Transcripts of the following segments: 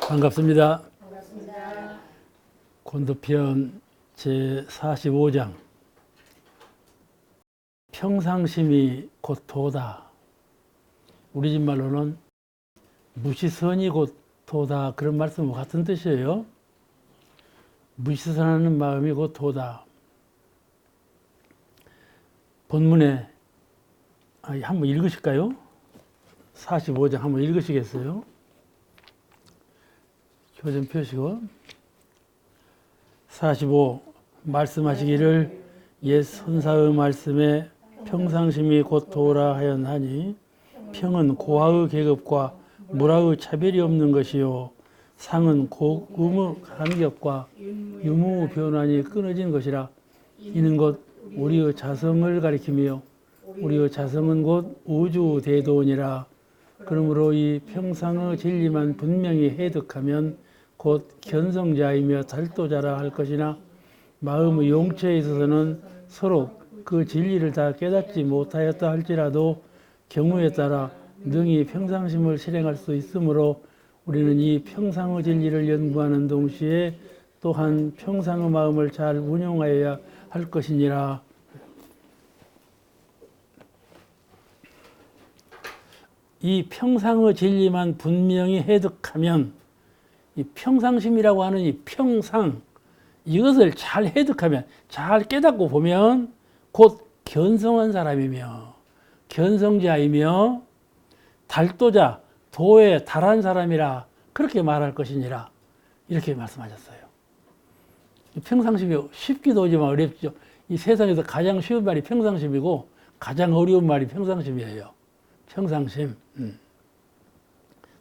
반갑습니다. 반갑습니다. 곤도편 제45장 평상심이 곧 도다. 우리 집 말로는 무시선이 곧 도다, 그런 말씀과 같은 뜻이에요. 무시선하는 마음이 곧 도다. 본문에 한번 읽으실까요? 45장 한번 읽으시겠어요? 표좀 펴시고. 45. 말씀하시기를 옛 선사의 말씀에 평상심이 곧 도라 하였나니 평은 고하의 계급과 무라의 차별이 없는 것이요 상은 고금의 간격과 유무의 변환이 끊어진 것이라. 이는 곧 우리의 자성을 가리키며 우리의 자성은 곧 우주 대도원이라. 그러므로 이 평상의 진리만 분명히 해득하면 곧 견성자이며 달도자라 할 것이나 마음의 용처에 있어서는 서로 그 진리를 다 깨닫지 못하였다 할지라도 경우에 따라 능히 평상심을 실행할 수 있으므로 우리는 이 평상의 진리를 연구하는 동시에 또한 평상의 마음을 잘 운용하여야 할 것이니라. 이 평상의 진리만 분명히 해득하면, 이 평상심이라고 하는 이 평상, 이것을 잘 해득하면, 잘 깨닫고 보면 곧 견성한 사람이며 견성자이며 달도자, 도에 달한 사람이라 그렇게 말할 것이니라. 이렇게 말씀하셨어요. 평상심이 쉽기도 하지만 어렵죠. 이 세상에서 가장 쉬운 말이 평상심이고 가장 어려운 말이 평상심이에요. 평상심.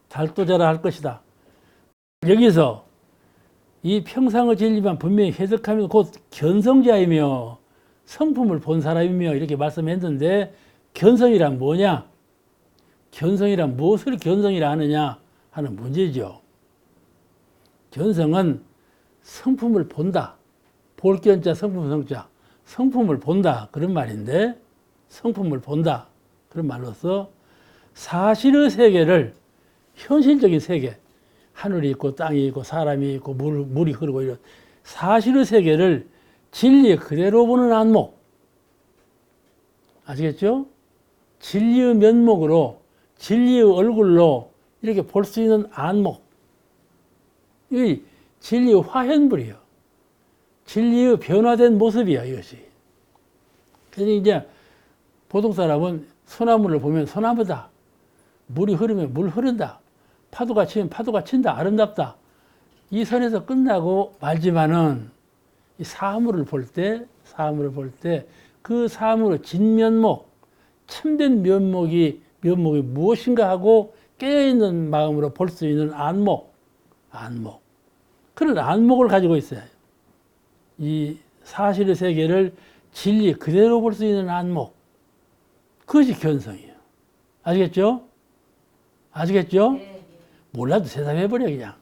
달도자라 할 것이다. 여기서 이 평상의 진리만 분명히 해석하면 곧 견성자이며 성품을 본 사람이며 이렇게 말씀했는데, 견성이란 뭐냐? 견성이란 무엇을 견성이라 하느냐 하는 문제죠. 견성은 성품을 본다. 볼 견자 성품 성자, 성품을 본다, 그런 말인데, 성품을 본다 그런 말로서 사실의 세계를, 현실적인 세계, 하늘이 있고 땅이 있고 사람이 있고 물이 흐르고 이런 사실의 세계를 진리 그대로 보는 안목. 아시겠죠? 진리의 면목으로, 진리의 얼굴로 이렇게 볼 수 있는 안목. 이 진리의 화현불이요. 진리의 변화된 모습이야, 이것이. 그래서 이제 보통 사람은 소나무를 보면 소나무다. 물이 흐르면 물 흐른다. 파도가 치면 파도가 친다. 아름답다. 이 선에서 끝나고 말지만은 이 사물을 볼 때 그 사물의 진면목, 참된 면목이 무엇인가 하고 깨어있는 마음으로 볼 수 있는 안목. 그런 안목을 가지고 있어요. 이 사실의 세계를 진리 그대로 볼 수 있는 안목. 그것이 견성이에요. 아시겠죠? 네. 몰라도 대답해버려 그냥.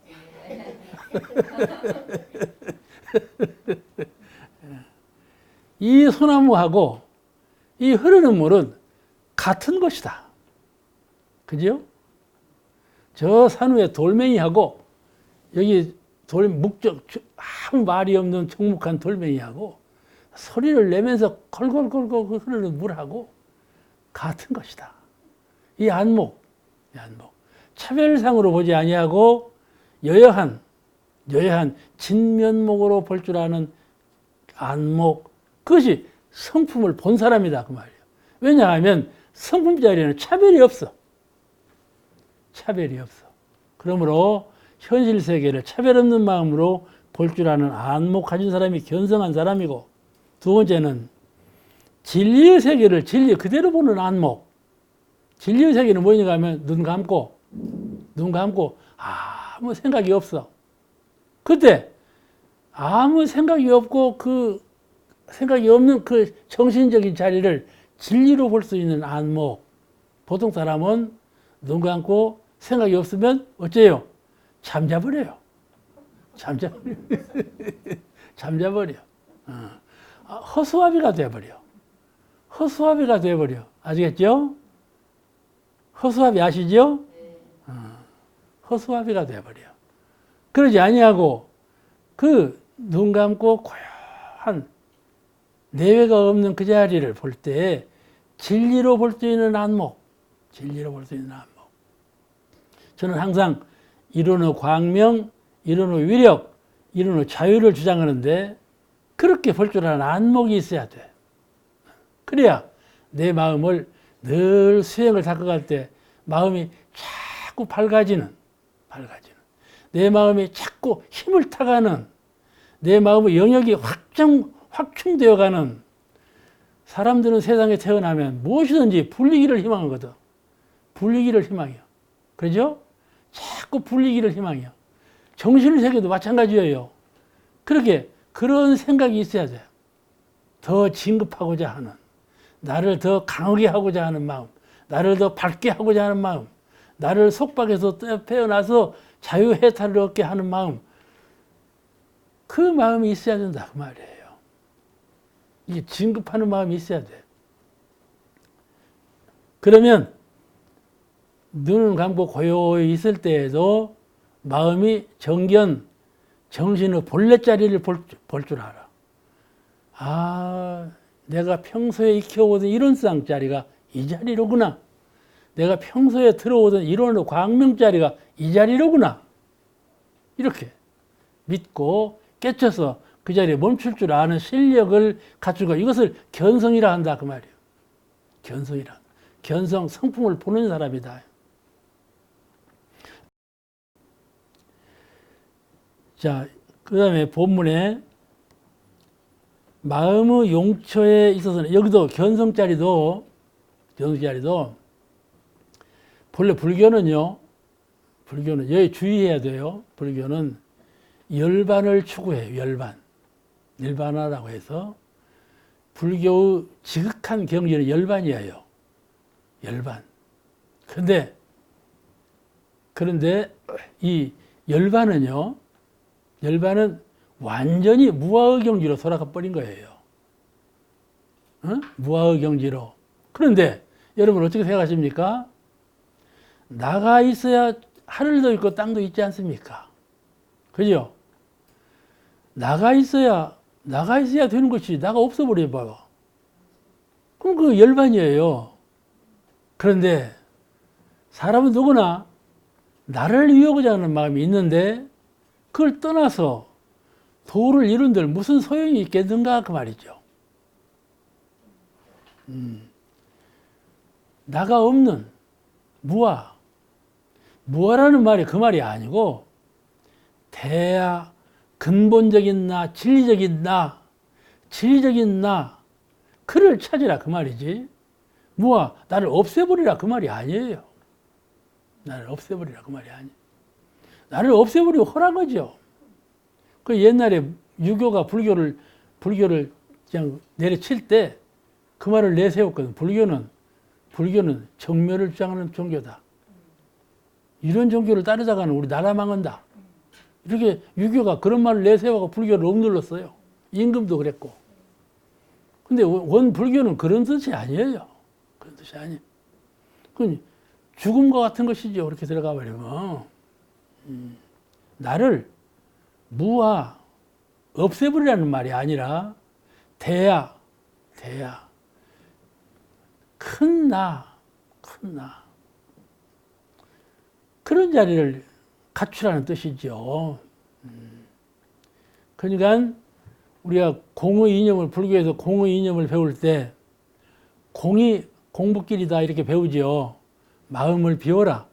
이 소나무하고 이 흐르는 물은 같은 것이다. 그죠? 저 산 위에 돌멩이하고 여기 아무 말이 없는 적묵한 돌멩이하고 소리를 내면서 걸걸걸걸 흐르는 물하고 같은 것이다. 이 안목. 차별상으로 보지 아니하고 여여한 진면목으로 볼 줄 아는 안목, 그것이 성품을 본 사람이다 그 말이에요. 왜냐하면 성품 자리에는 차별이 없어. 그러므로 현실 세계를 차별 없는 마음으로 볼 줄 아는 안목 가진 사람이 견성한 사람이고, 두 번째는 진리의 세계를 진리 그대로 보는 안목. 진리의 세계는 뭐냐 하면 눈 감고 아무 생각이 없어. 그때 아무 생각이 없고 그 생각이 없는 그 정신적인 자리를 진리로 볼 수 있는 안목. 보통 사람은 눈 감고 생각이 없으면 어째요? 잠자버려요. 허수아비가 돼버려. 아시겠죠? 허수아비 아시죠? 허수아비가 돼버려. 그러지 아니하고 그 눈 감고 고요한 내외가 없는 그 자리를 볼 때 진리로 볼 수 있는 안목, 진리로 볼 수 있는 안목. 저는 항상 이론의 광명, 이론의 위력, 이론의 자유를 주장하는데 그렇게 볼 줄 아는 안목이 있어야 돼. 그래야 내 마음을 늘 수행을 닦아갈 때 마음이 자꾸 밝아지는 내 마음이 자꾸 힘을 타가는 내 마음의 영역이 확충되어가는 사람들은 세상에 태어나면 무엇이든지 불리기를 희망하거든. 불리기를 희망해요. 그러죠? 자꾸 불리기를 희망해요. 정신의 세계도 마찬가지예요. 그렇게 그런 생각이 있어야 돼요. 더 진급하고자 하는, 나를 더 강하게 하고자 하는 마음, 나를 더 밝게 하고자 하는 마음, 나를 속박에서 빼어나서 자유해탈을 얻게 하는 마음, 그 마음이 있어야 된다 그 말이에요. 이게 진급하는 마음이 있어야 돼. 그러면 눈을 감고 고요히 있을 때에도 마음이 정견, 정신의 본래 자리를 볼 줄 알아. 아, 내가 평소에 익혀오던 이론상 자리가 이 자리로구나. 내가 평소에 들어오던 이론의 광명 자리가 이 자리로구나. 이렇게 믿고 깨쳐서 그 자리에 멈출 줄 아는 실력을 갖추고 이것을 견성이라 한다 그 말이에요. 견성이라. 견성, 성품을 보는 사람이다. 자, 그 다음에 본문에 마음의 용처에 있어서는 여기도 견성자리도 본래 불교는요, 여기 주의해야 돼요. 불교는 열반을 추구해요. 열반화라고 해서 불교의 지극한 경지는 열반이에요. 열반. 그런데 이 열반은 완전히 무아의 경지로 돌아가 버린 거예요. 무아의 경지로. 그런데 여러분 어떻게 생각하십니까? 나가 있어야 하늘도 있고 땅도 있지 않습니까? 그죠? 나가 있어야 되는 것이 나가 없어버려 봐요. 그럼 그 열반이에요. 그런데 사람은 누구나 나를 이루고자 하는 마음이 있는데 그걸 떠나서 도를 이룬들 무슨 소용이 있겠는가 그 말이죠. 나가 없는 무아라는 말이 그 말이 아니고 대야 근본적인 나, 진리적인 나, 그를 찾으라 그 말이지. 나를 없애버리라 그 말이 아니에요. 나를 없애버리라 그 말이 아니에요. 나를 없애버리고 허란 거죠. 그 옛날에 유교가 불교를 그냥 내려칠 때 그 말을 내세웠거든. 불교는 정멸을 주장하는 종교다. 이런 종교를 따르다가는 우리 나라 망한다. 이렇게 유교가 그런 말을 내세워서 불교를 억눌렀어요. 임금도 그랬고. 근데 원 불교는 그런 뜻이 아니에요. 그런 뜻이 아니에요. 그건 죽음과 같은 것이죠. 그렇게 들어가 버리면. 나를 없애버리라는 말이 아니라 대야. 큰 나. 그런 자리를 갖추라는 뜻이죠. 그러니까 우리가 공의 이념을, 불교에서 공의 이념을 배울 때 공이 공부길이다 이렇게 배우지요. 마음을 비워라.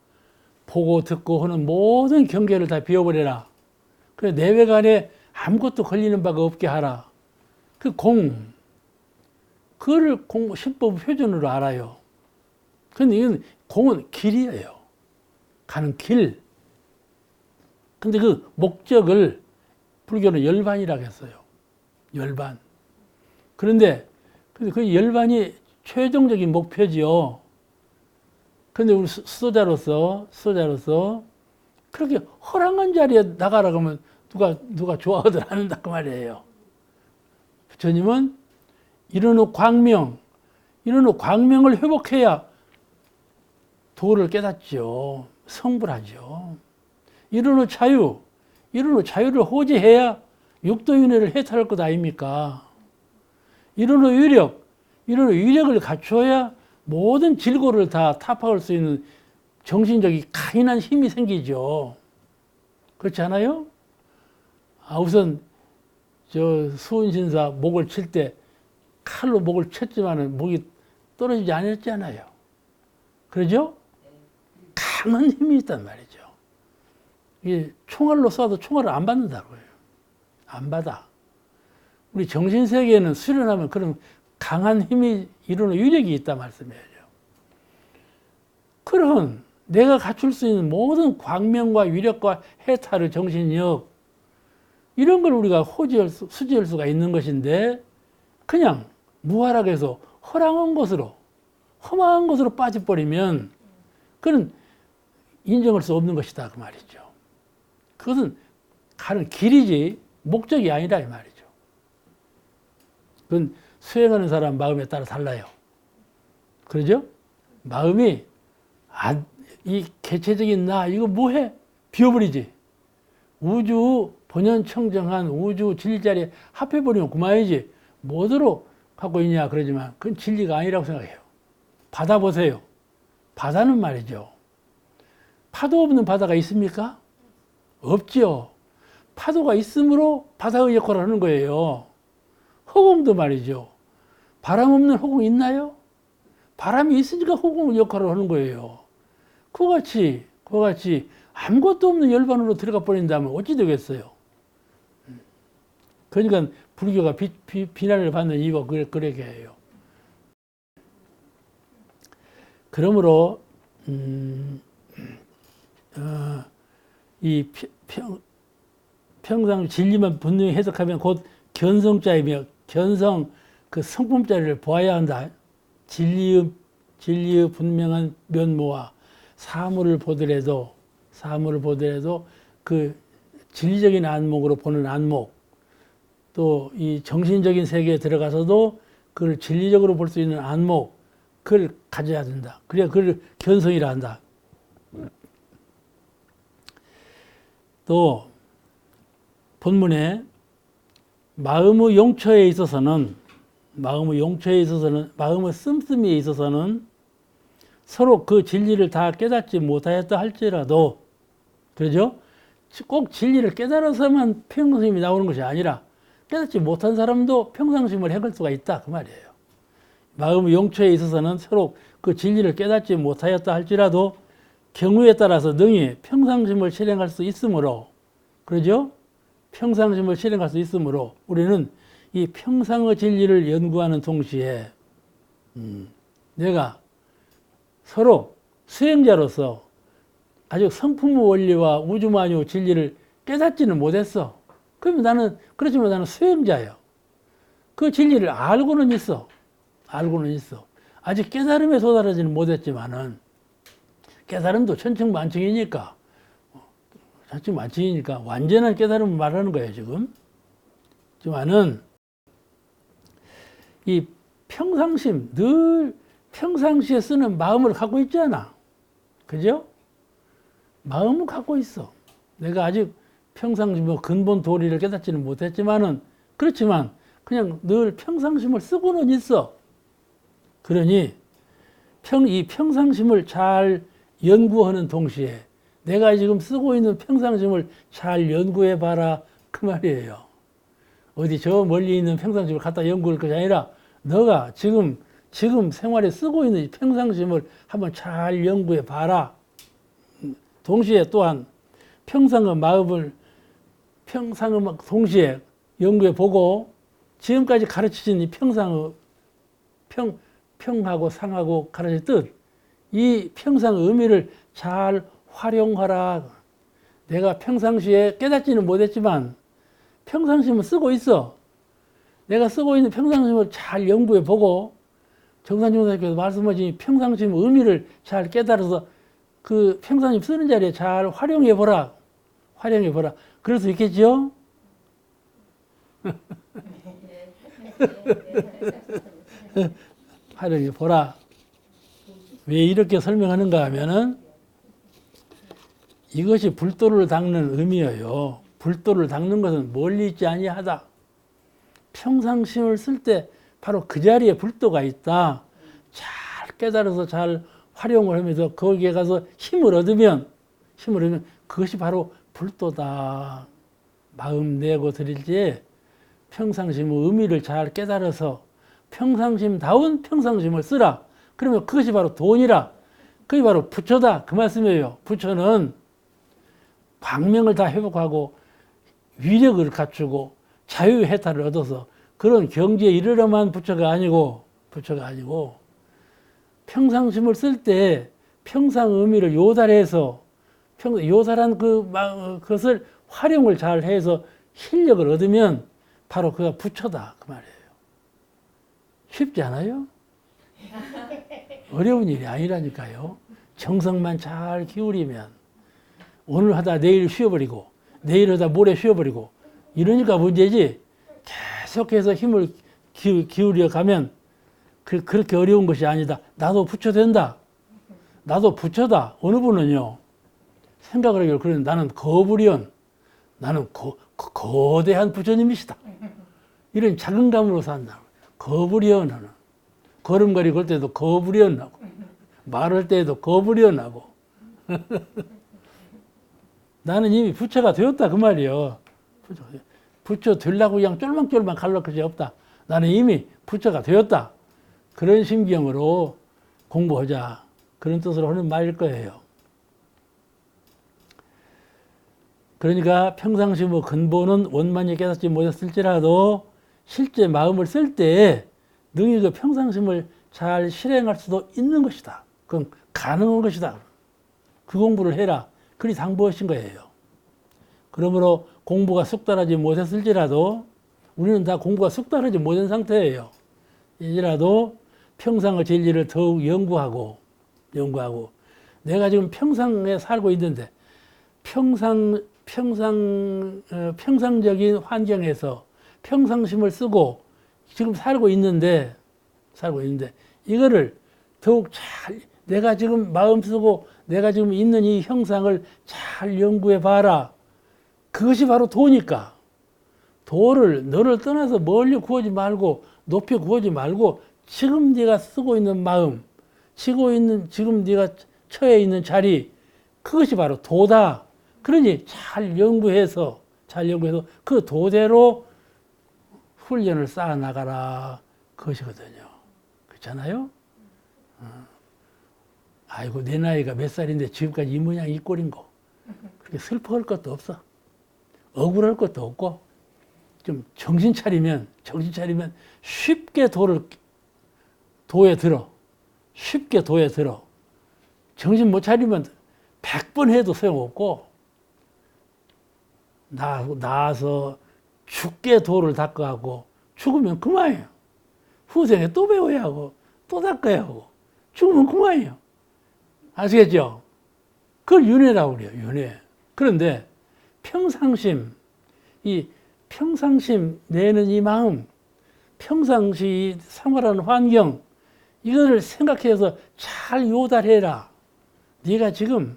보고 듣고 하는 모든 경계를 다 비워버려라. 그래 내외간에 아무것도 걸리는 바가 없게 하라. 그거를 신법 표준으로 알아요. 근데 이건 공은 길이에요. 가는 길. 근데 그 목적을 불교는 열반이라고 했어요. 열반. 그런데 그 열반이 최종적인 목표지요. 그런데 우리 수도자로서 그렇게 허락한 자리에 나가라고 하면 누가 좋아하든 안 한다 그 말이에요. 부처님은 이런 광명을 회복해야 도를 깨닫죠. 성불하죠. 이런 자유, 이런 자유를 호지해야 육도윤회를 해탈할 것 아닙니까? 이런 위력을 갖춰야 모든 질고를 다 타파할 수 있는 정신적인 강인한 힘이 생기죠. 그렇지 않아요? 우선 수은신사 목을 칠 때 칼로 목을 쳤지만은 목이 떨어지지 않았잖아요. 그러죠? 강한 힘이 있단 말이죠. 이게 총알로 쏴도 총알을 안 받는다고요. 안 받아. 우리 정신세계에는 수련하면 그런 강한 힘이 이루는 위력이 있다 말씀이에요. 그런 내가 갖출 수 있는 모든 광명과 위력과 해탈의 정신력 이런 걸 우리가 수지할 수가 있는 것인데 그냥 무활하게서 험한 것으로 빠져버리면 그건 인정할 수 없는 것이다 그 말이죠. 그것은 가는 길이지 목적이 아니라 이 말이죠. 그건 수행하는 사람 마음에 따라 달라요. 그러죠? 마음이 이 개체적인 나 이거 뭐해? 비워버리지. 우주 본연청정한 우주 진리자리에 합해버리면 그만이지. 뭐대로 갖고 있냐 그러지만 그건 진리가 아니라고 생각해요. 바다 보세요. 바다는 말이죠. 파도 없는 바다가 있습니까? 없죠. 파도가 있으므로 바다의 역할을 하는 거예요. 허공도 말이죠. 바람 없는 허공 있나요? 바람이 있으니까 허공 역할을 하는 거예요. 그와 같이 아무것도 없는 열반으로 들어가 버린다면 어찌 되겠어요? 그러니까 불교가 비난을 받는 이유가 그렇게 해요. 그러므로 이 평상 진리만 분명히 해석하면 곧 견성자이며 견성 그 성품자리를 보아야 한다. 진리의 분명한 면모와 사물을 보더라도 그 진리적인 안목으로 보는 안목 또 이 정신적인 세계에 들어가서도 그걸 진리적으로 볼 수 있는 안목 그걸 가져야 된다. 그래야 그걸 견성이라 한다. 또 본문에 마음의 용처에 있어서는 마음의 씀씀이에 있어서는 서로 그 진리를 다 깨닫지 못하였다 할지라도 그러죠? 꼭 진리를 깨달아서만 평상심이 나오는 것이 아니라 깨닫지 못한 사람도 평상심을 해갈 수가 있다 그 말이에요. 마음의 용처에 있어서는 서로 그 진리를 깨닫지 못하였다 할지라도 경우에 따라서 능히 평상심을 실행할 수 있으므로 그러죠? 평상심을 실행할 수 있으므로 우리는 이 평상의 진리를 연구하는 동시에 내가 서로 수행자로서 아직 성품의 원리와 우주만유 진리를 깨닫지는 못했어. 그렇지만 나는 수행자예요. 그 진리를 알고는 있어. 아직 깨달음에 도달하지는 못했지만은 깨달음도 천층만층이니까 완전한 깨달음을 말하는 거예요 지금. 하지만은 이 평상심 늘 평상시에 쓰는 마음을 갖고 있잖아. 그죠? 마음을 갖고 있어. 내가 아직 평상심 근본 도리를 깨닫지는 못했지만은 그렇지만 그냥 늘 평상심을 쓰고는 있어. 그러니 이 평상심을 잘 연구하는 동시에 내가 지금 쓰고 있는 평상심을 잘 연구해 봐라 그 말이에요. 어디 저 멀리 있는 평상심을 갖다 연구할 것이 아니라 너가 지금 생활에 쓰고 있는 평상심을 한번 잘 연구해 봐라. 동시에 또한 평상의 마음을 동시에 연구해 보고 지금까지 가르치신 이 평상의 평하고 상하고 가르칠 뜻, 이 평상의 의미를 잘 활용하라. 내가 평상시에 깨닫지는 못했지만 평상심을 쓰고 있어. 내가 쓰고 있는 평상심을 잘 연구해 보고 정산정사님께서 말씀하신 평상심 의미를 잘 깨달아서 그 평상심 쓰는 자리에 잘 활용해 보라. 그럴 수 있겠죠? 활용해 보라. 왜 이렇게 설명하는가 하면은 이것이 불도를 닦는 의미예요. 불도를 닦는 것은 멀리 있지 아니하다. 평상심을 쓸 때 바로 그 자리에 불도가 있다. 잘 깨달아서 잘 활용을 하면서 거기에 가서 힘을 얻으면 그것이 바로 불도다. 마음 내고 드릴 때 평상심의 의미를 잘 깨달아서 평상심다운 평상심을 쓰라. 그러면 그것이 바로 돈이라. 그게 바로 부처다. 그 말씀이에요. 부처는 광명을 다 회복하고 위력을 갖추고 자유해탈을 얻어서 그런 경지에 이르러만 부처가 아니고 평상심을 쓸 때 평상 의미를 요달해서 요달한 그것을 활용을 잘 해서 실력을 얻으면 바로 그가 부처다. 그 말이에요. 쉽지 않아요? 어려운 일이 아니라니까요. 정성만 잘 기울이면 오늘 하다 내일 쉬어버리고 내일 하다 모레 쉬어버리고 이러니까 문제지 계속해서 힘을 기울여 가면 그렇게 어려운 것이 아니다. 나도 부처 된다. 나도 부처다. 어느 분은요 생각을 하기를 그러는 나는 거불이언 나는 거대한 부처님이시다. 이런 자긍감으로 산다. 거불이언 하는 걸음걸이 걸 때도 거불이언 하고 말할 때도 거불이언 하고 나는 이미 부처가 되었다 그 말이요. 부처 되려고 그냥 쫄망쫄망 갈럴 것이 없다. 나는 이미 부처가 되었다. 그런 심경으로 공부하자. 그런 뜻으로 하는 말일 거예요. 그러니까 평상시 근본은 원만히 깨닫지 못했을지라도 실제 마음을 쓸 때 능히 그 평상심을 잘 실행할 수도 있는 것이다. 그건 가능한 것이다. 그 공부를 해라. 그리 당부하신 거예요. 그러므로 공부가 숙달하지 못했을지라도 우리는 다 공부가 숙달하지 못한 상태예요. 이라도 평상의 진리를 더욱 연구하고 내가 지금 평상에 살고 있는데 평상적인 환경에서 평상심을 쓰고 지금 살고 있는데 이거를 더욱 잘 내가 지금 마음 쓰고 내가 지금 있는 이 형상을 잘 연구해 봐라. 그것이 바로 도니까. 도를 너를 떠나서 멀리 구하지 말고 높이 구하지 말고 지금 네가 쓰고 있는 마음, 지금 네가 처해 있는 자리 그것이 바로 도다. 그러니 잘 연구해서 그 도대로 훈련을 쌓아 나가라. 그것이거든요. 그렇잖아요? 아이고 내 나이가 몇 살인데 지금까지 이 모양 이 꼴인 거. 그렇게 슬퍼할 것도 없어. 억울할 것도 없고 좀 정신 차리면 쉽게 도에 들어. 쉽게 도에 들어. 정신 못 차리면 100번 해도 소용없고 나와서 죽게 도를 닦아하고 죽으면 그만이에요. 후생에 또 배워야 하고 또 닦아야 하고 죽으면 그만이에요. 아시겠죠? 그걸 윤회라고 그래요. 윤회. 그런데 평상심 내는 이 마음, 평상시 생활하는 환경 이거를 생각해서 잘 요달해라. 네가 지금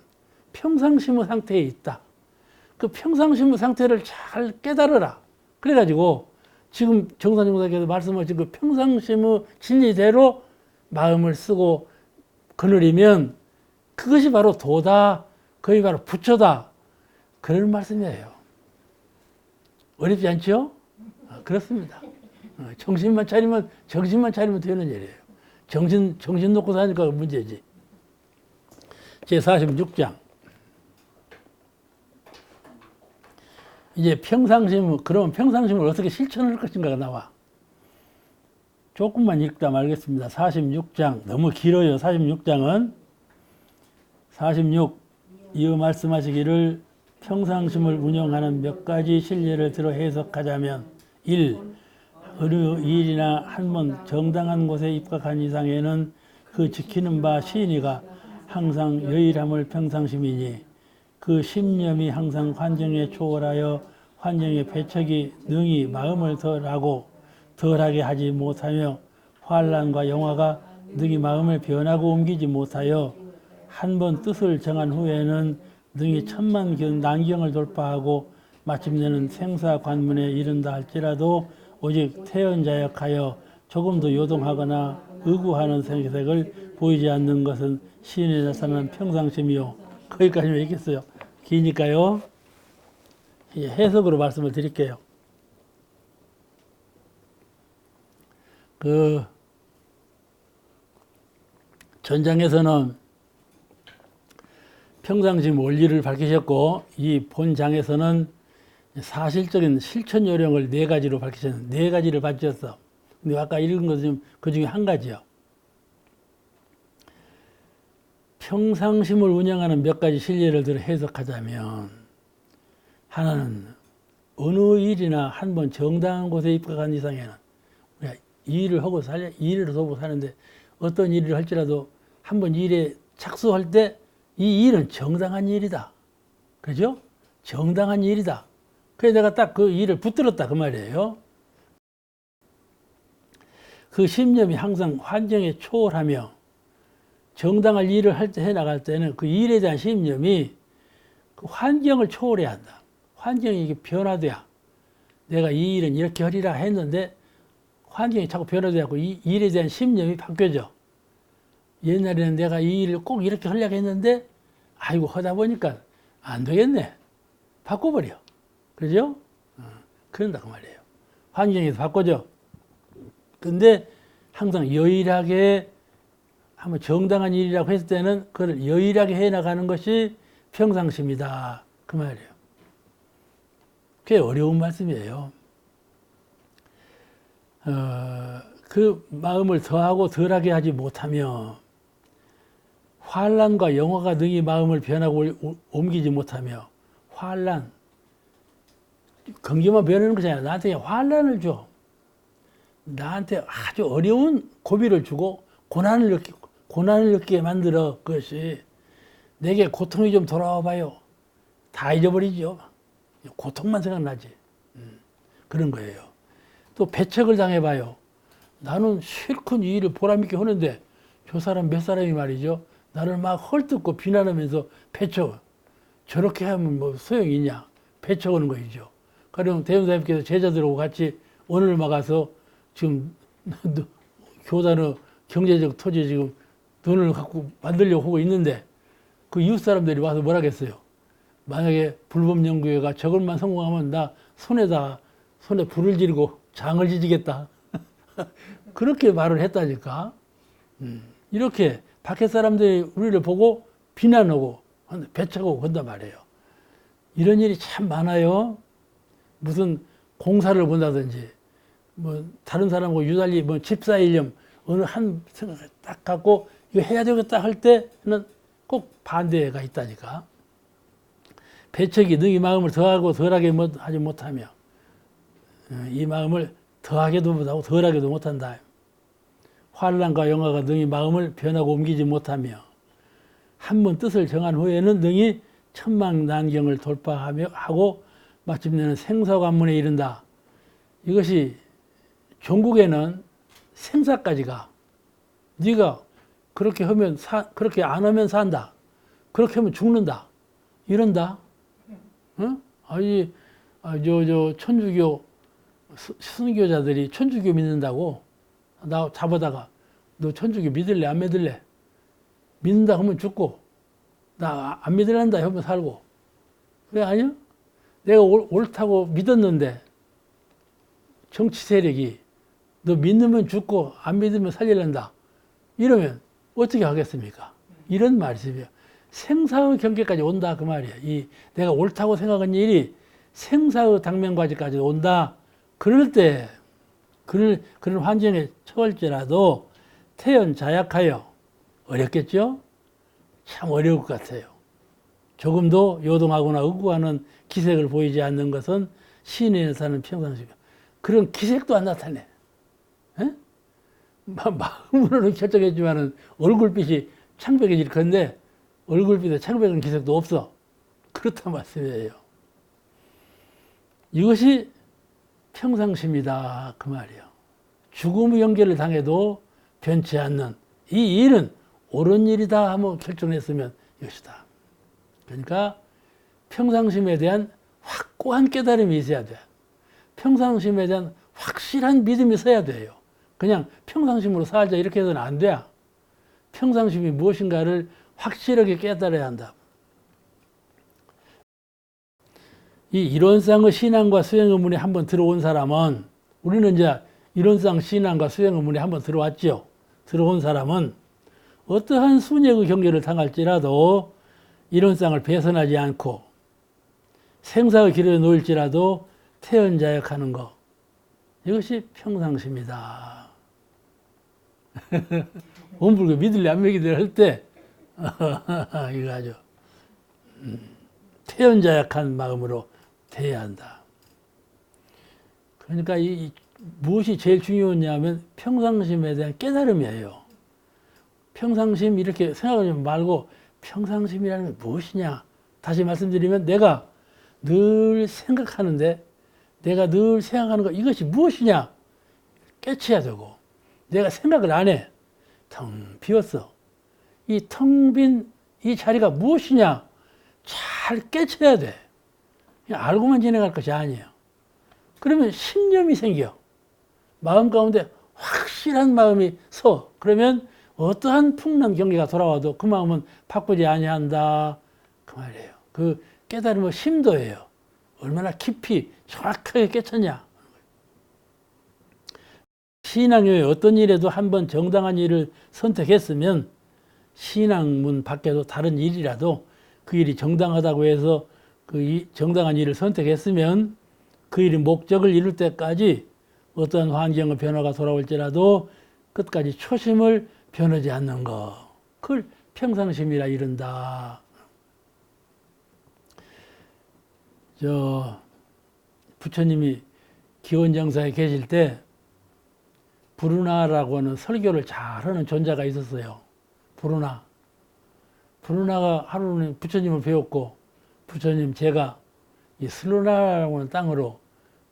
평상심의 상태에 있다. 그 평상심의 상태를 잘 깨달아라. 그래가지고 지금 정산정사께서 말씀하신 그 평상심의 진리대로 마음을 쓰고 거느리면 그것이 바로 도다. 그것이 바로 부처다. 그런 말씀이에요. 어렵지 않죠? 그렇습니다. 정신만 차리면 되는 일이에요. 정신 놓고 사니까 문제지. 제46장. 이제 그러면 평상심을 어떻게 실천할 것인가가 나와. 조금만 읽다 말겠습니다. 46장. 너무 길어요. 46장은. 46. 이어 말씀하시기를 평상심을 운영하는 몇 가지 실례를 들어 해석하자면 1. 어느 일이나 한번 정당한 곳에 입각한 이상에는 그 지키는 바 시인이가 항상 여일함을 평상심이니 그 심념이 항상 환경에 초월하여 환경의 배척이 능히 마음을 덜하게 하지 못하며 환란과 영화가 능히 마음을 변하고 옮기지 못하여 한 번 뜻을 정한 후에는 능히 천만 난경을 돌파하고 마침내는 생사 관문에 이른다 할지라도 오직 태연자약하여 조금도 요동하거나 의구하는 생색을 보이지 않는 것은 시인에 나타나는 평상심이요. 거기까지만 읽겠어요. 기니까요. 해석으로 말씀을 드릴게요. 그 전장에서는 평상심 원리를 밝히셨고 이 본장에서는 사실적인 실천 요령을 네 가지로 밝히셨는데 네 가지를 밝히셨어. 근데 아까 읽은 것은 그 중에 한 가지요. 평상심을 운영하는 몇 가지 실례를 들어 해석하자면 하나는 어느 일이나 한번 정당한 곳에 입각한 이상에는 우리가 일을 하고 일을 하고 사는데 어떤 일을 할지라도 한번 일에 착수할 때 이 일은 정당한 일이다. 그죠? 정당한 일이다. 그래서 내가 딱 그 일을 붙들었다 그 말이에요. 그 신념이 항상 환경에 초월하며 정당한 일을 할 때 해나갈 때는 그 일에 대한 신념이 그 환경을 초월해야 한다. 환경이 이게 변화돼야 내가 이 일은 이렇게 하리라 했는데 환경이 자꾸 변화돼갖고 이 일에 대한 신념이 바뀌어져. 옛날에는 내가 이 일을 꼭 이렇게 하려고 했는데 아이고 하다 보니까 안 되겠네. 바꿔버려. 그죠? 그런다 그 말이에요. 환경에서 바꿔줘. 근데 항상 여일하게 한번 정당한 일이라고 했을 때는 그걸 여일하게 해나가는 것이 평상심이다. 그 말이에요. 꽤 어려운 말씀이에요. 그 마음을 더하고 덜하게 하지 못하며 환란과 영화가 능히 마음을 변하고 옮기지 못하며 환란, 긍정만 변하는 것이 아니라 나한테 환란을 줘. 나한테 아주 어려운 고비를 주고 고난을 느끼게 만들어. 그것이 내게 고통이 좀 돌아와 봐요. 다 잊어버리죠. 고통만 생각나지. 그런 거예요. 또 배척을 당해봐요. 나는 실컷 이 일을 보람있게 하는데 저 사람 몇 사람이 말이죠. 나를 막 헐뜯고 비난하면서 배척. 저렇게 하면 뭐 소용이 있냐. 배척하는 거이죠. 가령 대원사님께서 제자들하고 같이 오늘 막아서 지금 교단의 경제적 토지 지금 돈을 갖고 만들려고 하고 있는데 그 이웃 사람들이 와서 뭐라 했어요. 만약에 불법연구회가 저것만 성공하면 나 손에 불을 지르고 장을 지지겠다. 그렇게 말을 했다니까. 이렇게 밖에 사람들이 우리를 보고 비난하고 배척하고 그런단 말이에요. 이런 일이 참 많아요. 무슨 공사를 본다든지 뭐 다른 사람하고 유달리 뭐 집사일념 어느 한 생각 딱 갖고 이거 해야 되겠다 할 때는 꼭 반대가 있다니까. 배척이 능히 마음을 더하고 덜하게 하지 못하며 이 마음을 더하게도 못하고 덜하게도 못한다. 환란과 영화가 능히 마음을 변하고 옮기지 못하며 한번 뜻을 정한 후에는 능히 천망난경을 돌파하며 하고 마침내는 생사관문에 이른다. 이것이 종국에는 생사까지 가. 네가 그렇게 하면 그렇게 안 하면 산다. 그렇게 하면 죽는다. 이런다. 응? 아니 천주교 순교자들이 천주교 믿는다고 나 잡아다가 너 천주교 믿을래 안 믿을래? 믿는다 하면 죽고 나 안 믿을란다 하면 살고. 그래 아니야? 내가 옳다고 믿었는데 정치 세력이 너 믿으면 죽고 안 믿으면 살릴란다. 이러면 어떻게 하겠습니까? 이런 말씀이에요. 생사의 경계까지 온다 그 말이에요. 이 내가 옳다고 생각한 일이 생사의 당면까지 온다. 그럴 때 그런 환경에 처할지라도 태연자약하여 어렵겠죠? 참 어려울 것 같아요. 조금도 요동하거나 의구하는 기색을 보이지 않는 것은 시인에 사는 평상시가 그런 기색도 안 나타내. 마음으로는 결정했지만은 얼굴빛이 창백해질 건데 얼굴빛에 창백한 기색도 없어. 그렇단 말씀이에요. 이것이 평상심이다 그 말이에요. 죽음의 연계를 당해도 변치 않는 이 일은 옳은 일이다 하면 결정했으면 이것이다. 그러니까 평상심에 대한 확고한 깨달음이 있어야 돼. 평상심에 대한 확실한 믿음이 서야 돼요. 그냥 평상심으로 살자 이렇게 해서는 안 돼. 평상심이 무엇인가를 확실하게 깨달아야 한다. 이 이론상의 신앙과 수행 의문에 한번 들어온 사람은, 우리는 이제 이론상 신앙과 수행 의문에 한번 들어왔죠. 들어온 사람은 어떠한 순회의 경계를 당할지라도 이론상을 배선하지 않고 생사의 길에 놓일지라도 태연자약하는 것, 이것이 평상심이다. 원불교 믿을래 안 믿을래 할 때 이거 아주 태연자약한 마음으로 대해야 한다. 그러니까 무엇이 제일 중요하냐면 평상심에 대한 깨달음이에요. 평상심 이렇게 생각하지 말고 평상심이라는 게 무엇이냐. 다시 말씀드리면 내가 늘 생각하는데 내가 늘 생각하는 것 이것이 무엇이냐 깨쳐야 되고, 내가 생각을 안 해. 텅 비었어. 이 텅 빈 이 자리가 무엇이냐 잘 깨쳐야 돼. 그냥 알고만 지나갈 것이 아니에요. 그러면 신념이 생겨. 마음 가운데 확실한 마음이 서. 그러면 어떠한 풍랑 경계가 돌아와도 그 마음은 바꾸지 아니한다. 그 말이에요. 그 깨달음의 심도예요. 얼마나 깊이 정확하게 깨쳤냐. 신앙의 어떤 일에도 한번 정당한 일을 선택했으면 신앙문 밖에도 다른 일이라도 그 일이 정당하다고 해서 그 정당한 일을 선택했으면 그 일이 목적을 이룰 때까지 어떠한 환경의 변화가 돌아올지라도 끝까지 초심을 변하지 않는 것. 그걸 평상심이라 이른다. 부처님이 기원정사에 계실 때 부르나라고 하는 설교를 잘하는 존재가 있었어요. 부르나가 하루는 부처님을 배웠고, 부처님 제가 이 슬로나라고 하는 땅으로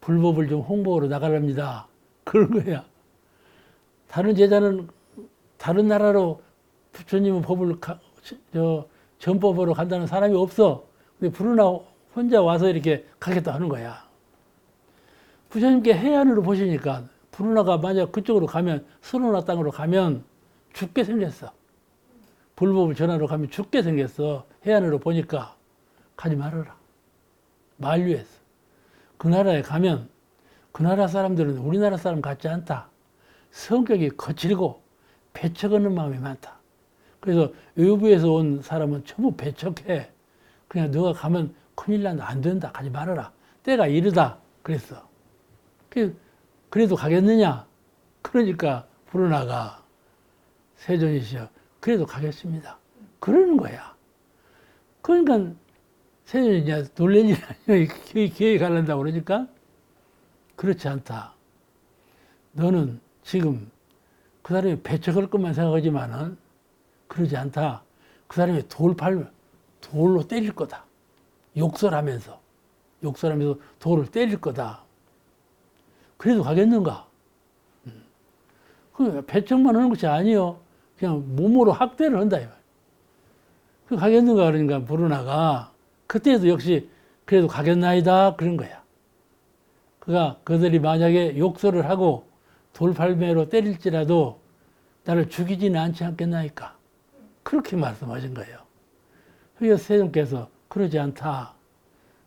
불법을 좀 홍보하러 나가랍니다. 그런 거야. 다른 제자는 다른 나라로 부처님은 법을 전법으로 간다는 사람이 없어. 근데 부르나 혼자 와서 이렇게 가겠다 하는 거야. 부처님께 해안으로 보시니까 부르나가 만약 그쪽으로 가면, 슬로나 땅으로 가면 죽게 생겼어. 불법을 전하러 가면 죽게 생겼어. 해안으로 보니까 가지 말아라. 만류했어. 그 나라에 가면 그 나라 사람들은 우리나라 사람 같지 않다. 성격이 거칠고 배척 하는 마음이 많다. 그래서 외부에서 온 사람은 전부 배척해. 그냥 너가 가면 큰일 난다. 안 된다. 가지 말아라. 때가 이르다. 그랬어. 그래도 가겠느냐? 그러니까 부르나가 세존이시여 그래도 가겠습니다. 그러는 거야. 그러니까 세존이 이제 놀랄 일 아니야. 기회에 가란다고 그러니까 그렇지 않다. 너는 지금 그 사람이 배척할 것만 생각하지만은 그러지 않다. 그 사람이 돌로 때릴 거다. 욕설하면서 돌을 때릴 거다. 그래도 가겠는가? 그 배척만 하는 것이 아니요. 그냥 몸으로 학대를 한다. 그 가겠는가? 그러니까 부르나가 그때도 역시 그래도 가겠나이다. 그런 거야. 그들이 만약에 욕설을 하고 돌팔매로 때릴지라도 나를 죽이지는 않지 않겠나이까? 그렇게 말씀하신 거예요. 그래서 세존께서 그러지 않다.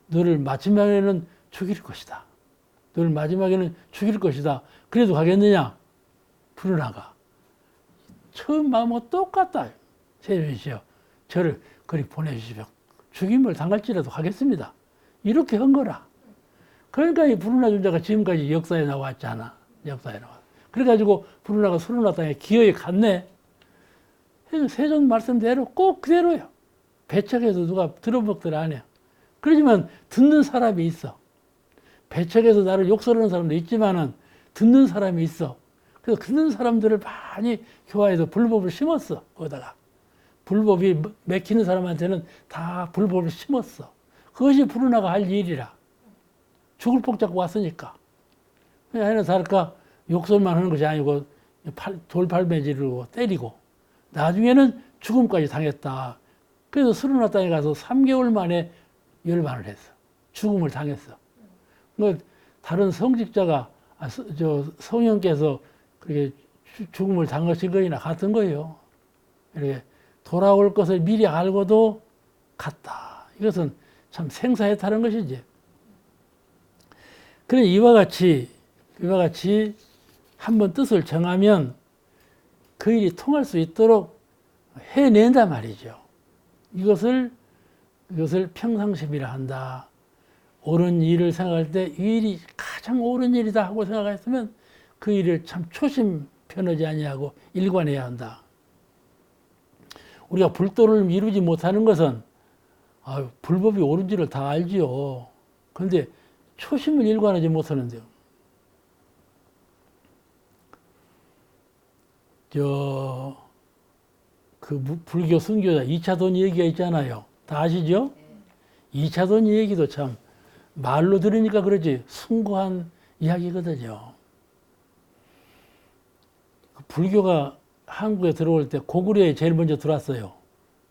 너를 마지막에는 죽일 것이다. 너를 마지막에는 죽일 것이다. 그래도 가겠느냐? 부르나가 처음 마음하고 똑같다. 세존이시여 저를 그리 보내주시오. 죽임을 당할지라도 가겠습니다. 이렇게 한 거라. 그러니까 이 부르나 존재가 지금까지 역사에 나왔잖아. 역사에 나와. 그래가지고 부르나가 슬로나 땅에 기어이 갔네. 세존 말씀대로 꼭 그대로요. 배척해서 누가 들어먹들 안 해요. 그러지만 듣는 사람이 있어. 배척해서 나를 욕설하는 사람도 있지만은 듣는 사람이 있어. 그래서 듣는 사람들을 많이 교화해서 불법을 심었어. 거기다가 불법이 맥히는 사람한테는 다 불법을 심었어. 그것이 부르나가 할 일이라. 죽을 복 잡고 왔으니까. 그냥 하나 다를까 욕설만 하는 것이 아니고 돌팔매질로 때리고 나중에는 죽음까지 당했다. 그래서 슬로나 땅에 가서 3개월 만에 열반을 했어. 죽음을 당했어. 뭐 다른 성직자가 성령께서 그렇게 죽음을 당하신 거이나 같은 거예요. 이렇게 돌아올 것을 미리 알고도 갔다. 이것은 참 생사해탈한 것이지. 그래 이와 같이 한번 뜻을 정하면 그 일이 통할 수 있도록 해낸단 말이죠. 이것을 평상심이라 한다. 옳은 일을 생각할 때 이 일이 가장 옳은 일이다 하고 생각했으면 그 일을 참 초심 편하지 아니하고 일관해야 한다. 우리가 불도를 이루지 못하는 것은 불법이 옳은지를 다 알지요. 그런데 초심을 일관하지 못하는데요. 불교 순교자 2차돈 얘기가 있잖아요. 다 아시죠? 2차돈 얘기도 참 말로 들으니까 그러지 숭고한 이야기거든요. 불교가 한국에 들어올 때 고구려에 제일 먼저 들어왔어요.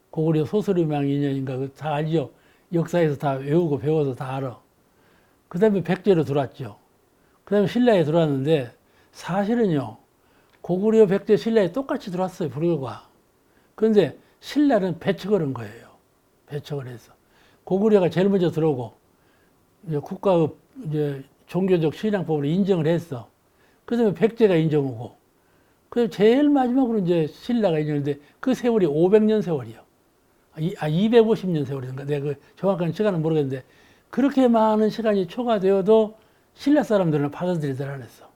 고구려 소설유망 인연인가 다 알죠? 역사에서 다 외우고 배워서 다 알아. 그 다음에 백제로 들어왔죠. 그 다음에 신라에 들어왔는데 사실은요. 고구려, 백제, 신라에 똑같이 들어왔어요. 불교가. 그런데 신라는 배척을 한 거예요. 배척을 해서. 고구려가 제일 먼저 들어오고 이제 국가의 이제 종교적 신앙법을 인정을 했어. 그 다음에 백제가 인정하고 그 제일 마지막으로 이제 신라가 인정했는데 그 세월이 500년 세월이요. 250년 세월인가? 내가 그 정확한 시간은 모르겠는데 그렇게 많은 시간이 초과되어도 신라 사람들은 받아들이질 않았어.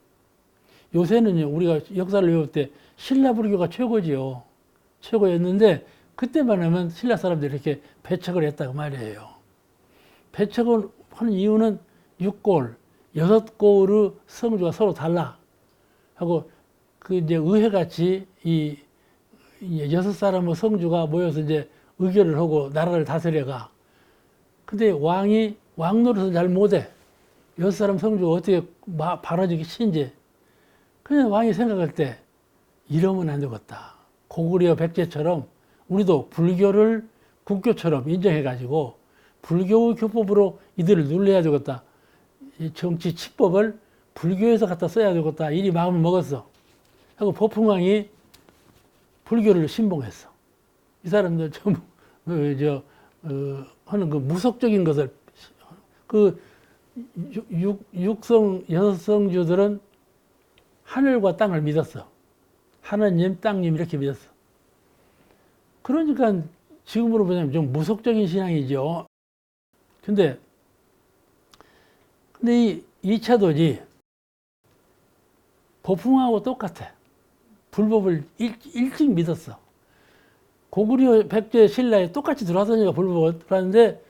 요새는요, 우리가 역사를 외울 때 신라 불교가 최고지요. 최고였는데 그때만 하면 신라 사람들이 이렇게 배척을 했다고 말이에요. 배척을 하는 이유는 6골, 6골의 성주가 서로 달라. 하고 그 이제 의회같이 이 6사람의 성주가 모여서 이제 의결을 하고 나라를 다스려가. 근데 왕이 왕 노릇을 잘 못해. 6사람 성주가 어떻게 바라지기 신지. 그냥 왕이 생각할 때 이러면 안 되겠다. 고구려 백제처럼 우리도 불교를 국교처럼 인정해가지고 불교의 교법으로 이들을 눌러야 되겠다. 이 정치 치법을 불교에서 갖다 써야 되겠다. 이리 마음을 먹었어. 하고 법흥왕이 불교를 신봉했어. 이 사람들 전부 하는 그 무속적인 것을 그 육성 여성주들은 하늘과 땅을 믿었어. 하나님, 땅님 이렇게 믿었어. 그러니까 지금으로 보자면 좀 무속적인 신앙이죠. 근데 이 2차도지 법흥하고 똑같아. 불법을 일찍 믿었어. 고구려, 백제, 신라에 똑같이 들어왔으니까 불법을 들어왔는데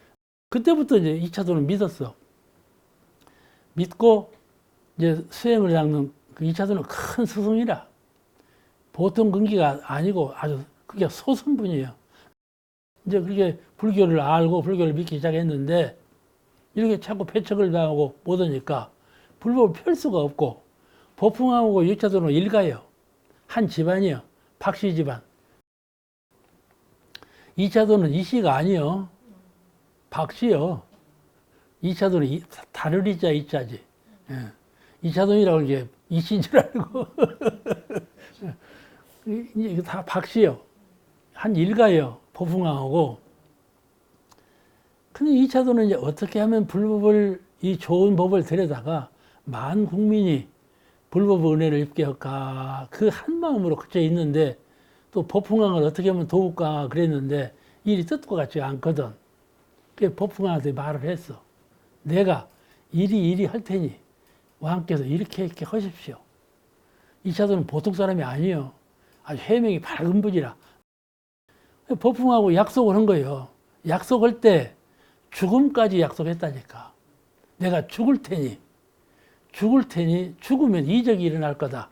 그때부터 이제 2차도는 믿었어. 믿고 이제 수행을 닦는 그 2차도는 큰 스승이라. 보통 근기가 아니고 아주 그게 소승분이에요. 이제 그렇게 불교를 알고 불교를 믿기 시작했는데 이렇게 자꾸 배척을 당하고 못 오니까 불법을 펼 수가 없고 법흥하고 2차도는 일가요. 한 집안이요. 박씨 집안. 2차도는 이씨가 아니요. 박씨요. 2차도는 다르리자 이자지. 2차도이라고 이게 이씨인 줄 알고. 이게 다 박씨요. 한 일가요. 법흥하고. 근데 2차도는 이제 어떻게 하면 불법을, 이 좋은 법을 데려다가 만 국민이 불법의 은혜를 입게 할까. 그 한 마음으로 그쳐 있는데 또 법흥왕을 어떻게 하면 도울까 그랬는데 일이 뜻과 같지 않거든. 그래서 법흥왕한테 말을 했어. 내가 이리 할 테니 왕께서 이렇게 하십시오. 2차도는 보통 사람이 아니에요. 아주 해명이 밝은 분이라. 법흥하고 약속을 한 거예요. 약속할 때 죽음까지 약속했다니까. 내가 죽을 테니 죽으면 이적이 일어날 거다.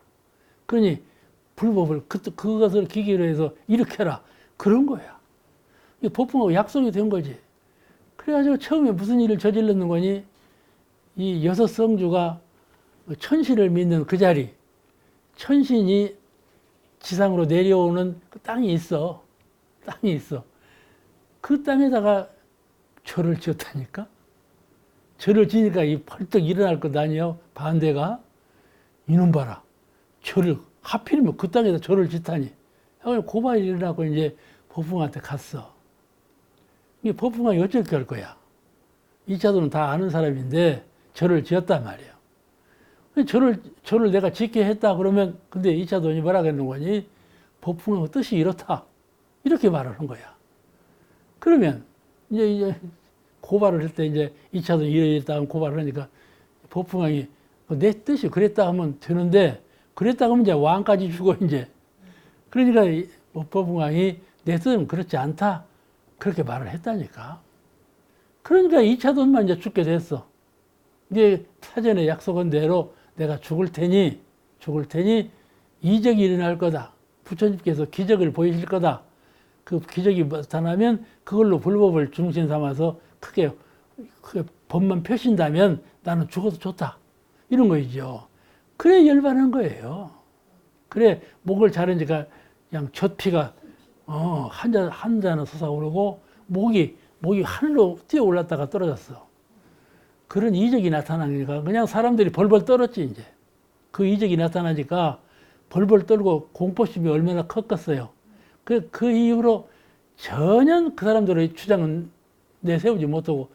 그러니 불법을 그것을 기계로 해서 일으켜라. 그런 거야. 법흥하고 약속이 된 거지. 그래가지고 처음에 무슨 일을 저질렀는 거니? 이 6성주가 천신을 믿는 그 자리, 천신이 지상으로 내려오는 그 땅이 있어. 땅이 있어. 그 땅에다가 절을 지었다니까? 절을 지니까 이 벌떡 일어날 것 아니에요? 반대가. 이놈 봐라. 절을, 하필이면 그 땅에서 절을 짓다니. 고발이 일어나고 이제 법궁한테 갔어. 이 법궁이 어떻게 할 거야? 이차도는 다 아는 사람인데 절을 지었단 말이에요. 절을 내가 짓게 했다 그러면, 근데 이차도니 뭐라 그러는 거니? 법궁의 뜻이 이렇다. 이렇게 말을 한 거야. 그러면 이제 고발을 할 때 이제 이차도니 이랬다 하면 고발을 하니까 법궁왕이 내 뜻이 그랬다 하면 되는데, 그랬다 하면 이제 왕까지 주고 이제. 그러니까 법궁왕이 내 뜻은 그렇지 않다. 그렇게 말을 했다니까. 그러니까 이차도니만 이제 죽게 됐어. 이제 사전에 약속한 대로 내가 죽을 테니 이적이 일어날 거다. 부처님께서 기적을 보이실 거다. 그 기적이 나타나면 그걸로 불법을 중심 삼아서 크게 법만 펴신다면 나는 죽어도 좋다. 이런 거이죠. 그래 열반한 거예요. 그래 목을 자르니까 그냥 젖피가 한 잔은 솟아오르고 목이 하늘로 뛰어 올랐다가 떨어졌어. 그런 이적이 나타나니까 그냥 사람들이 벌벌 떨었지 이제. 그 이적이 나타나니까 벌벌 떨고 공포심이 얼마나 컸겠어요. 그 이후로 전혀 그 사람들의 주장은 내세우지 못하고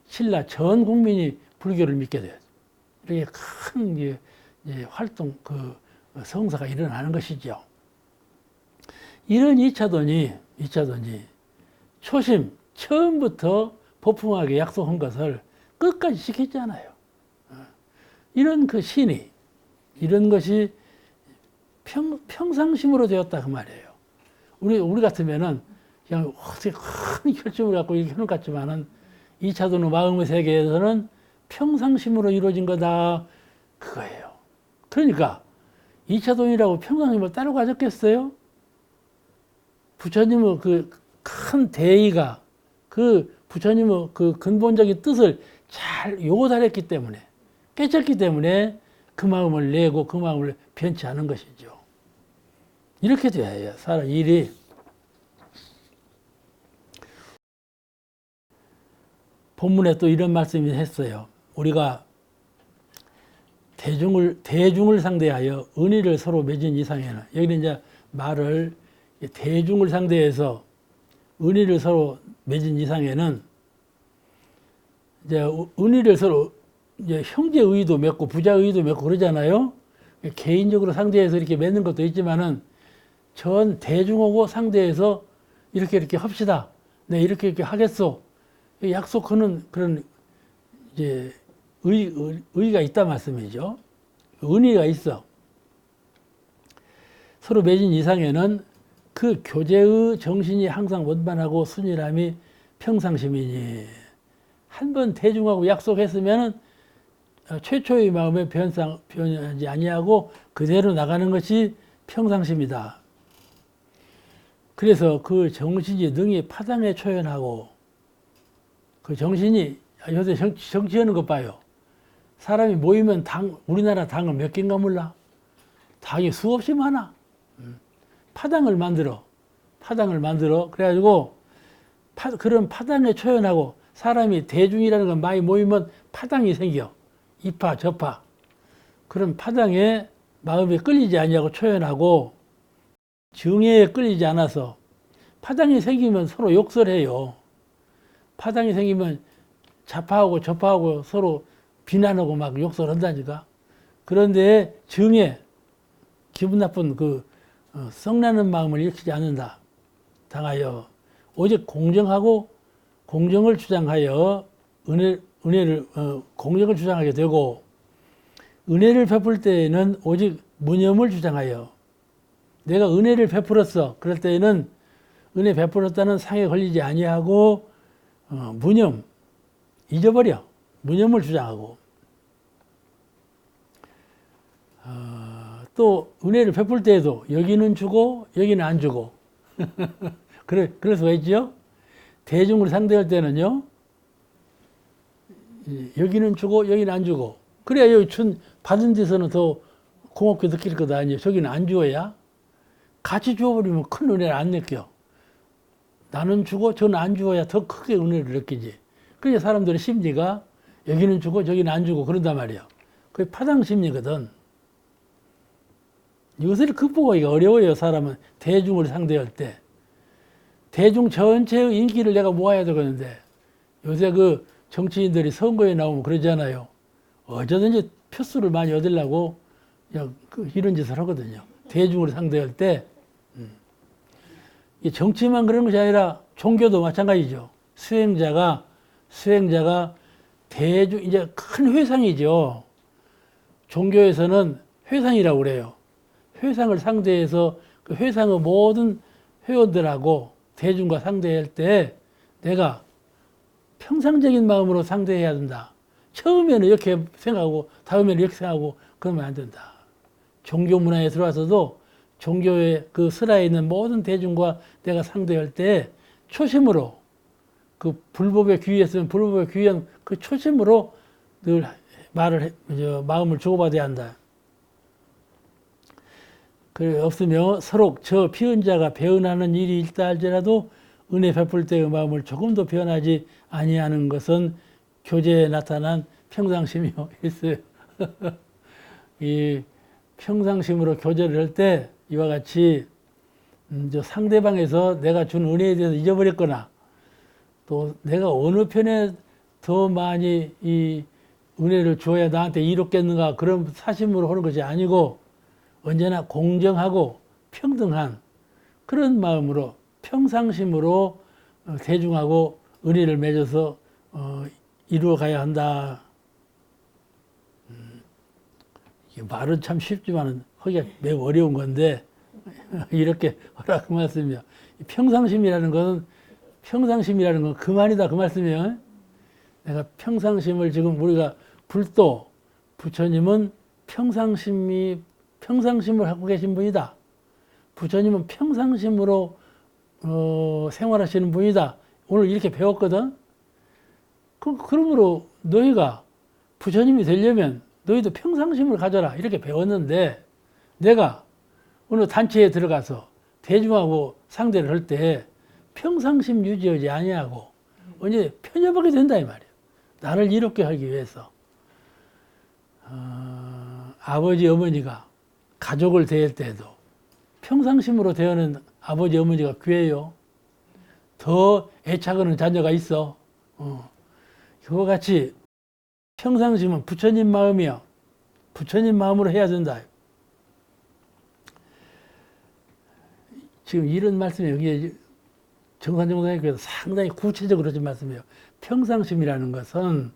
신라 전 국민이 불교를 믿게 돼요. 이렇게 큰 활동, 성사가 일어나는 것이죠. 이런 이차도니 처음부터 법풍하게 약속한 것을 끝까지 지켰잖아요. 이런 그 신이, 이런 것이 평상심으로 되었다 그 말이에요. 우리 같으면은 그냥 어떻게 큰 결심을 갖고 이렇게 하는 것 같지만은 이차도는 마음의 세계에서는 평상심으로 이루어진 거다 그거예요. 그러니까 이차도이라고 평상심을 따로 가졌겠어요? 부처님의 그 큰 대의가 그 부처님의 그 근본적인 뜻을 잘 요달했기 때문에, 깨쳤기 때문에 그 마음을 내고 그 마음을 변치 않은 것이죠. 이렇게 돼야 해요. 사람 일이. 본문에 또 이런 말씀이 했어요. 우리가 대중을 상대하여 은의를 서로 맺은 이상에는, 여기는 이제 말을 대중을 상대해서 은의를 서로 맺은 이상에는, 이제 은의를 서로 이제 형제 의의도 맺고 부자 의의도 맺고 그러잖아요. 개인적으로 상대해서 이렇게 맺는 것도 있지만은 전 대중하고 상대해서 이렇게 합시다. 네, 이렇게 하겠소. 약속하는 그런 이제 의의가 있다 말씀이죠. 은의가 있어. 서로 맺은 이상에는 그 교제의 정신이 항상 원만하고 순일함이 평상심이니, 한번 대중하고 약속했으면은 최초의 마음에 변하지 아니하고 그대로 나가는 것이 평상심이다. 그래서 그 정신이 능히 파당에 초연하고, 그 정신이 요새 정치하는 것 봐요. 사람이 모이면 우리나라 당은 몇 개인가 몰라. 당이 수없이 많아. 파당을 만들어. 그래가지고 그런 파당에 초연하고, 사람이 대중이라는 건 많이 모이면 파당이 생겨. 이파 저파. 그런 파당에 마음이 끌리지 아니하고 초연하고, 정의에 끌리지 않아서, 파당이 생기면 서로 욕설해요. 파당이 생기면 좌파하고 저파하고 서로 비난하고 막 욕설한다니까. 그런데 정에 기분 나쁜 썩나는 마음을 일으키지 않는다. 당하여 오직 공정하고 공정을 주장하여 은혜를 공정을 주장하게 되고, 은혜를 베풀 때에는 오직 무념을 주장하여, 내가 은혜를 베풀었어. 그럴 때에는 은혜 베풀었다는 상에 걸리지 아니하고 무념, 잊어버려. 무념을 주장하고, 또 은혜를 베풀 때에도 여기는 주고 여기는 안 주고 그래서 왜 있지요? 대중을 상대할 때는요, 여기는 주고 여기는 안 주고, 그래야 여기 받은 데서는 더 고맙게 느낄 것 아니에요. 저기는 안 주어야. 같이 주어버리면 큰 은혜를 안 느껴. 나는 주고 저는 안 주어야 더 크게 은혜를 느끼지. 그러니까 사람들의 심리가 여기는 주고 저기는 안 주고 그런단 말이에요. 그게 파당심리거든. 이것을 극복하기가 어려워요. 사람은 대중을 상대할 때. 대중 전체의 인기를 내가 모아야 되겠는데 요새 그 정치인들이 선거에 나오면 그러잖아요. 어쩌든지 표수를 많이 얻으려고 그냥 이런 짓을 하거든요. 대중을 상대할 때. 정치만 그런 것이 아니라 종교도 마찬가지죠. 수행자가 대중, 이제 큰 회상이죠. 종교에서는 회상이라고 그래요. 회상을 상대해서 그 회상의 모든 회원들하고 대중과 상대할 때 내가 평상적인 마음으로 상대해야 된다. 처음에는 이렇게 생각하고 다음에는 이렇게 생각하고 그러면 안 된다. 종교 문화에 들어와서도 종교의 그 슬하에 있는 모든 대중과 내가 상대할 때 초심으로 그 불법에 귀의했으면 불법에 귀의한 그 초심으로 늘 마음을 주고받아야 한다. 그래 없으면 서로 저 피언자가 배은하는 일이 있다 할지라도 은혜 베풀 때의 마음을 조금도 변하지 아니하는 것은 교제에 나타난 평상심이요 있어요. 이 평상심으로 교제를 할 때 이와 같이 저 상대방에서 내가 준 은혜에 대해서 잊어버렸거나 또 내가 어느 편에 더 많이 이 은혜를 주어야 나한테 이롭겠는가 그런 사심으로 하는 것이 아니고 언제나 공정하고 평등한 그런 마음으로 평상심으로 대중하고 은혜를 맺어서 이루어 가야 한다. 이게 말은 참 쉽지만 하기가 매우 어려운 건데 이렇게 하라 그 말씀이요. 평상심이라는 건 그 말이다 그 말씀이에요. 내가 평상심을 지금 우리가 불도 부처님은 평상심을 하고 계신 분이다. 부처님은 평상심으로 생활하시는 분이다. 오늘 이렇게 배웠거든. 그러므로 너희가 부처님이 되려면 너희도 평상심을 가져라 이렇게 배웠는데 내가 어느 단체에 들어가서 대중하고 상대를 할 때 평상심 유지하지 아니하고 언제 편협하게 된다 이 말이에요. 나를 이롭게 하기 위해서 아버지 어머니가 가족을 대할 때도 평상심으로 대하는 아버지 어머니가 귀해요. 더 애착하는 자녀가 있어. 그와 같이 평상심은 부처님 마음이요. 부처님 마음으로 해야 된다. 지금 이런 말씀이 여기에 정산정상에서 상당히 구체적으로 하신 말씀이에요. 평상심이라는 것은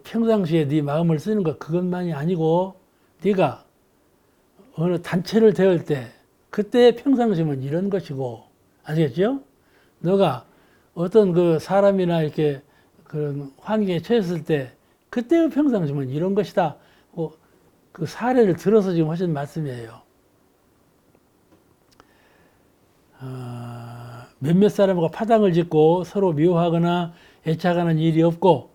평상시에 네 마음을 쓰는 것 그것만이 아니고 네가 어느 단체를 대할 때 그때의 평상심은 이런 것이고 아시겠죠? 너가 어떤 그 사람이나 이렇게 그런 환경에 처했을 때 그때의 평상심은 이런 것이다. 그 사례를 들어서 지금 하신 말씀이에요. 몇몇 사람과 파당을 짓고 서로 미워하거나 애착하는 일이 없고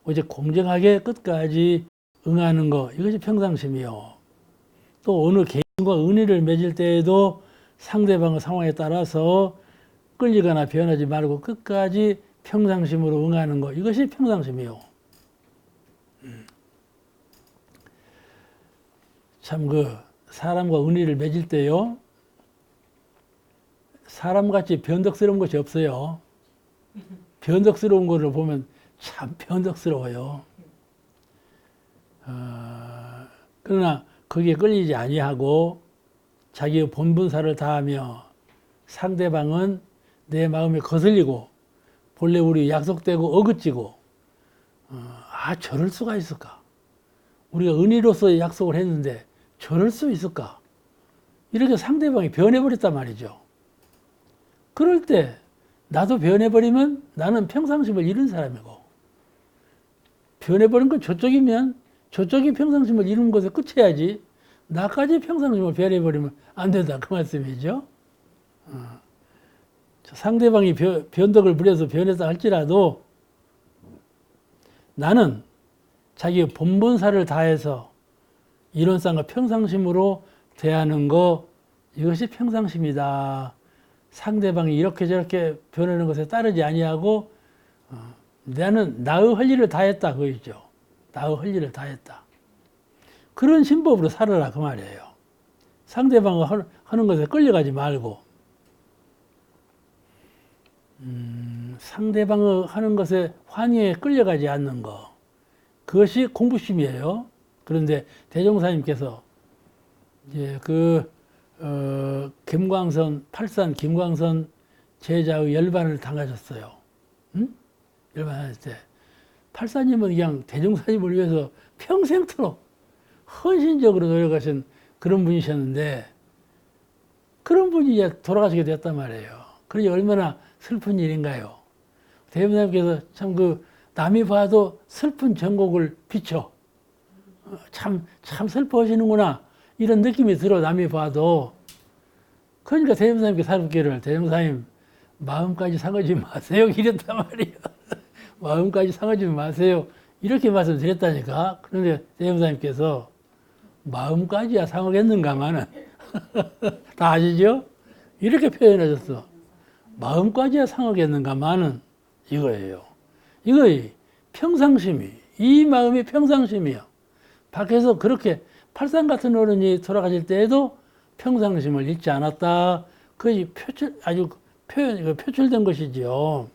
오직 공정하게 끝까지 응하는 것 이것이 평상심이요. 또 어느 개인과 은혜를 맺을 때에도 상대방의 상황에 따라서 끌리거나 변하지 말고 끝까지 평상심으로 응하는 것 이것이 평상심이요. 참 그 사람과 은혜를 맺을 때요. 사람같이 변덕스러운 것이 없어요. 변덕스러운 것을 보면 참 변덕스러워요. 그러나 거기에 끌리지 아니하고 자기의 본분사를 다하며 상대방은 내 마음에 거슬리고 본래 우리 약속되고 어긋지고 저럴 수가 있을까? 우리가 은혜로서 약속을 했는데 저럴 수 있을까? 이렇게 상대방이 변해버렸단 말이죠. 그럴 때 나도 변해버리면 나는 평상심을 잃은 사람이고 변해버린 건 저쪽이면 저쪽이 평상심을 잃은 것에 끝이야지 나까지 평상심을 변해버리면 안 된다 그 말씀이죠. 상대방이 변덕을 부려서 변했다 할지라도 나는 자기의 본분사를 다해서 이론상과 평상심으로 대하는 거 이것이 평상심이다. 상대방이 이렇게 저렇게 변하는 것에 따르지 아니하고 나는 나의 할 일을 다 했다 그거죠. 나의 할 일을 다 했다. 그런 신법으로 살아라 그 말이에요. 상대방이 하는 것에 끌려가지 말고 상대방이 하는 것에 환희에 끌려가지 않는 거, 그것이 공부심이에요. 그런데 대종사님께서 이제 김광선, 팔산 김광선 제자의 열반을 당하셨어요. 응? 열반할 때 팔사님은 그냥 대종사님을 위해서 평생토록 헌신적으로 노력하신 그런 분이셨는데, 그런 분이 이제 돌아가시게 됐단 말이에요. 그러니 얼마나 슬픈 일인가요? 대종사님께서 참 남이 봐도 슬픈 전곡을 비춰. 참 슬퍼하시는구나. 이런 느낌이 들어, 남이 봐도. 그러니까 대종사님께 살갑기를, 대종사님, 마음까지 상하지 마세요. 이랬단 말이에요. 마음까지 상하지 마세요. 이렇게 말씀드렸다니까. 그런데 대종사님께서 마음까지야 상하겠는가마는 다 아시죠? 이렇게 표현하셨어. 마음까지야 상하겠는가마는 이거예요. 이거의 평상심이, 이 마음이 평상심이요. 밖에서 그렇게 팔상 같은 어른이 돌아가실 때에도 평상심을 잃지 않았다. 그것이 아주 표출된 것이지요.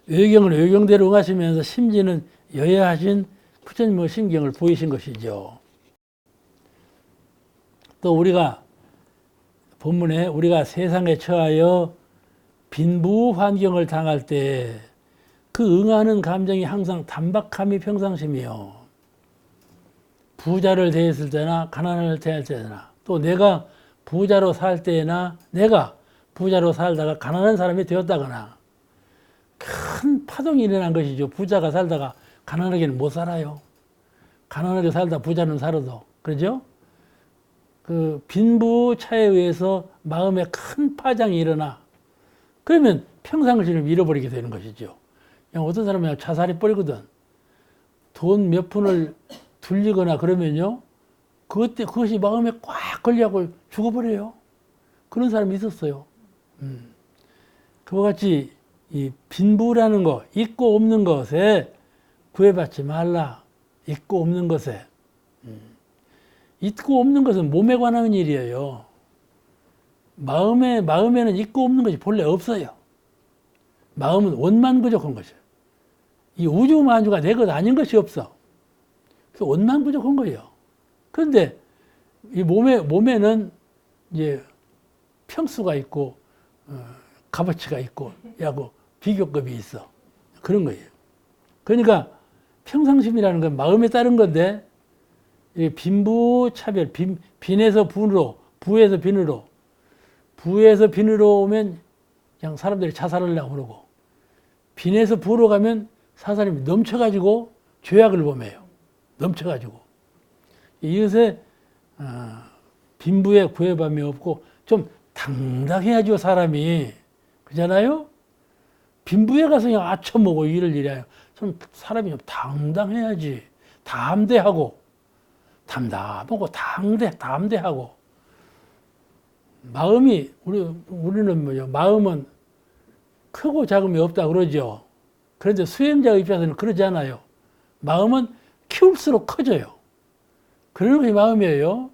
외경을 외경대로 응하시면서 심지는 여야하신 부처님의 심경을 보이신 것이죠. 또 우리가 본문에 우리가 세상에 처하여 빈부 환경을 당할 때 그 응하는 감정이 항상 단박함이 평상심이요. 부자를 대했을 때나 가난을 대할 때나, 또 내가 부자로 살 때나 내가 부자로 살다가 가난한 사람이 되었다거나 큰 파동이 일어난 것이죠. 부자가 살다가 가난하게는 못 살아요. 가난하게 살다 부자는 살아도. 그러죠? 그 빈부 차에 의해서 마음에 큰 파장이 일어나. 그러면 평상심을 잃어버리게 되는 것이죠. 그냥 어떤 사람이 자살이 뻘거든. 돈 몇 푼을 둘리거나 그러면요. 그것이 마음에 꽉 걸려갖고 죽어버려요. 그런 사람이 있었어요. 그와 같이 이 빈부라는 거, 있고 없는 것에 구애받지 말라. 있고 없는 것에. 있고 없는 것은 몸에 관한 일이에요. 마음에는 있고 없는 것이 본래 없어요. 마음은 원만 부족한 것이에요. 이 우주 만주가 내 것 아닌 것이 없어. 그 원만 부족한 거예요. 그런데 이 몸에는 이제 평수가 있고 값어치가 있고 야고 비교급이 있어. 그런 거예요. 그러니까 평상심이라는 건 마음에 따른 건데, 빈부 차별, 빈에서 분으로, 부에서 빈으로, 부에서 빈으로 오면 그냥 사람들이 자살하려고 그러고, 빈에서 부로 가면 사람이 넘쳐가지고 죄악을 범해요. 넘쳐가지고. 이것에 빈부에 구애밤이 없고 좀 당당해야죠, 사람이. 그잖아요? 빈부에 가서 그냥 아쳐먹고 일을 일해요. 좀 사람이 좀 당당해야지. 담대하고, 담담하고, 담대하고. 마음이, 우리는 뭐죠? 마음은 크고 작음이 없다 그러죠. 그런데 수행자 입장에서는 그러지 않아요. 마음은 키울수록 커져요. 그런 것이 마음이에요.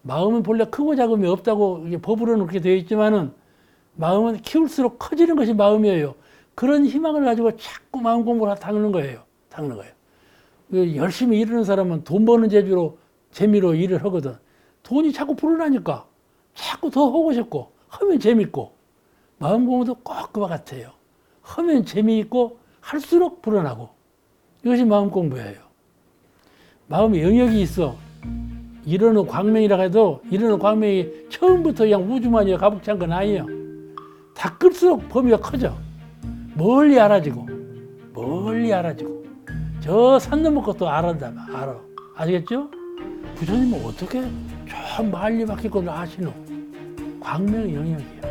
마음은 본래 크고 작음이 없다고 법으로는 그렇게 되어 있지만은 마음은 키울수록 커지는 것이 마음이에요. 그런 희망을 가지고 자꾸 마음 공부를 닦는 거예요. 열심히 일하는 사람은 돈 버는 재미로 일을 하거든. 돈이 자꾸 불어나니까 자꾸 더 하고 싶고, 하면 재밌고, 마음 공부도 꼭 그와 같아요. 하면 재미있고, 할수록 불어나고. 이것이 마음 공부예요. 마음에 영역이 있어. 이러는 광명이라 해도, 이러는 광명이 처음부터 그냥 우주만이 가득찬 건 아니에요. 다 끌수록 범위가 커져. 멀리 알아지고. 저 산 넘은 것도 알아. 아시겠죠? 부처님은 어떻게 저 멀리 밖에 것을 아시노? 광명 영역이에요.